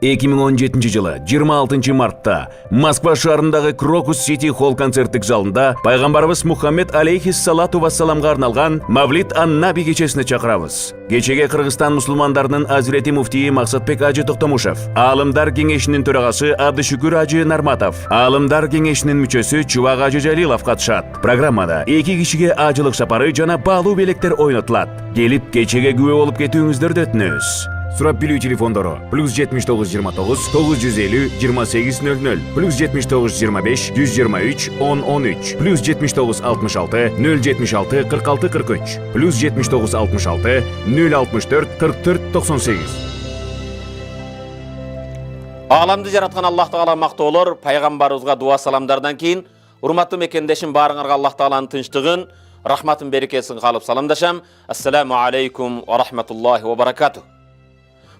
2017 жылы 26 мартта Москва шаарындагы Крокус Сити Холл концерттик залында пайгамбарыбыз Мухаммед алейхиссалату вассаламга арналган Мавлид ан-Наби кечесине чакырабыз. Кечеге Кыргызстан мусулмандарынын Азирети муфтии Максатбек ажы Токтомушев, Аалымдар кеңешинин төрагасы Абдышүкүр ажы Нарматов, Аалымдар кеңешинин мүчөсү Чубак ажы Жалилов катышат. Программада 2 кишиге ажылык сапары жана баалуу белектер ойнотулат. Келип кечеге күбө болуп кетүүңүздөрдү өтүнөбүз. Сурап билүү телефондору +79 29 950 2800 +79 25 123 1013 +79 66 076 46 43 +79 66 064 44 98. Ааламды жараткан Аллах Таала мактоолор, пайгамбарыбызга дуа саламдардан кийин урматтуу мекендешим баарыңарга Аллах Тааланын тынчтыгын, рахматын, берекесин каалап саламдашам. Ассаламу алейкум ва рахматуллахи ва баракатух.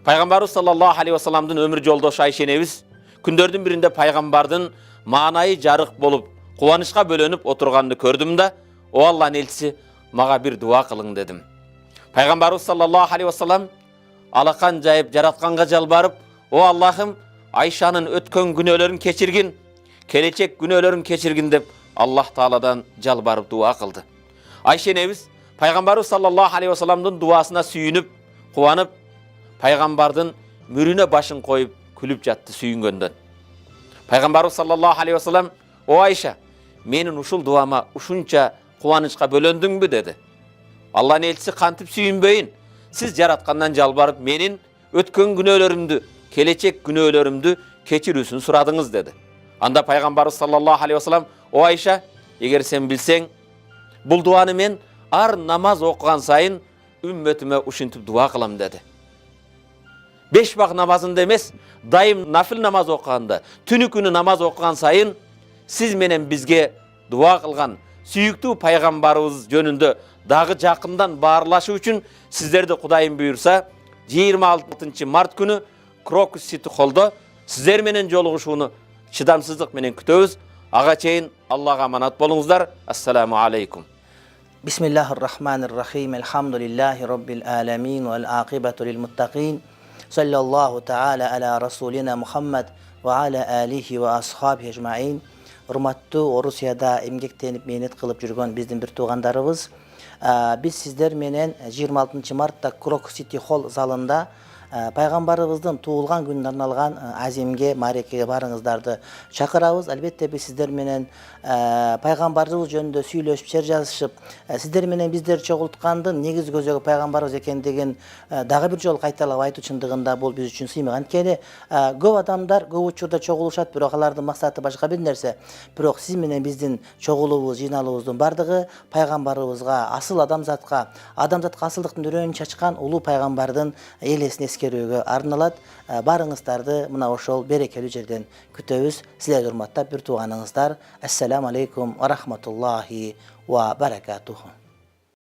Пайгамбарыбыз саллаллаху алейхи вассаламдын өмүр жолдошу Айша энебиз күндөрдүн биринде пайгамбардын маанайы жарык болуп, кубанычка бөлөнүп отурганын көрдүм да, о Алланын элчиси, мага бир дуа кылың дедим. Пайгамбарыбыз саллаллаху алейхи вассалам алакан жайып жаратканга жалбарып, о Аллахым, Айшанын өткөн күнөөлөрүн кечиргин, келечек күнөөлөрүн кечиргин деп Аллах Тааладан жалбарып дуа кылды. Айша энебиз пайгамбарыбыз саллаллаху алейхи вассаламдын дуасына сүйүнүп, кубанып, пайгамбардын мүрүнө башын коюп күлүп жатты сүйүнгөндөн. Пайгамбарыбыз саллаллаху алейхи вассалам, о Айша, менин ушул дуама ушунча кубанычка бөлөндүңбү деди. Алланын элчиси, кантип сүйүнбөйүн? Сиз жараткандан жалбарып, менин өткөн күнөөлөрүмдү, келечек күнөөлөрүмдү кечирүүсүн сурадыңыз деди. Анда пайгамбарыбыз саллаллаху алейхи вассалам, о Айша, эгер сен билсең, бул дуаны мен ар намаз окуган сайын үммөтүмө ушинтип дуа кылам деди. 5 вак намазында эмес, дайым нафил намаз окуганда, түнү күнү намаз окуган сайын сиз менен бизге дуа кылган сүйүктүү пайгамбарыбыз жөнүндө дагы жакындан баарлашуу үчүн сиздерди Кудайым буйрса 26 март күнү Крокус Сити Холлдо сиздер менен жолугушууну чыдамсыздык менен күтөбүз. Ага чейин Аллага аманат болуңуздар. Ассаламу алейкум. Бисмиллахир-рахманир-рахим. Алхамдулиллахи rabbil alamin wal aqibatu lil muttaqin. Sallallahu ta'ala ala rasulina Muhammad wa ala alihi wa ashabihi ecmaîn. Урматтуу Орусияда эмгектенип мээнет кылып жүргөн биздин бир туугандарыбыз, биз сиздер менен 26 мартта Крокус Сити Холл залында пайгамбарыбыздын туулган күнүнө арналган азимге, маарекеге барыңыздарды чакырабыз. Албетте биз сиздер менен пайгамбарыбыз жөнүндө сүйлөшүп, чер жазышып, сиздер менен биздер чогулткандын негизи көзөгү пайгамбарыбыз экендигин дагы бир жолу кайталап айтуу чындыгында бул биз үчүн сыймак. Анткени көп адамдар көп учурда чогулушат, бирок алардын максаты башка бир нерсе. Бирок сиз менен биздин чогулуубуз, жыйналуубуздун бардыгы пайгамбарыбызга, асыл адамзатка асылдыктын үрөөнүн чачкан улуу пайгамбардын элесине эскерүүгө арналат. Барыңыздарды мына ошол берекелүү жерден күтөбүз. Силерди урматтап бир тууганыңыздар. Ассаламу алейкум ва рахматуллахи ва баракатуху.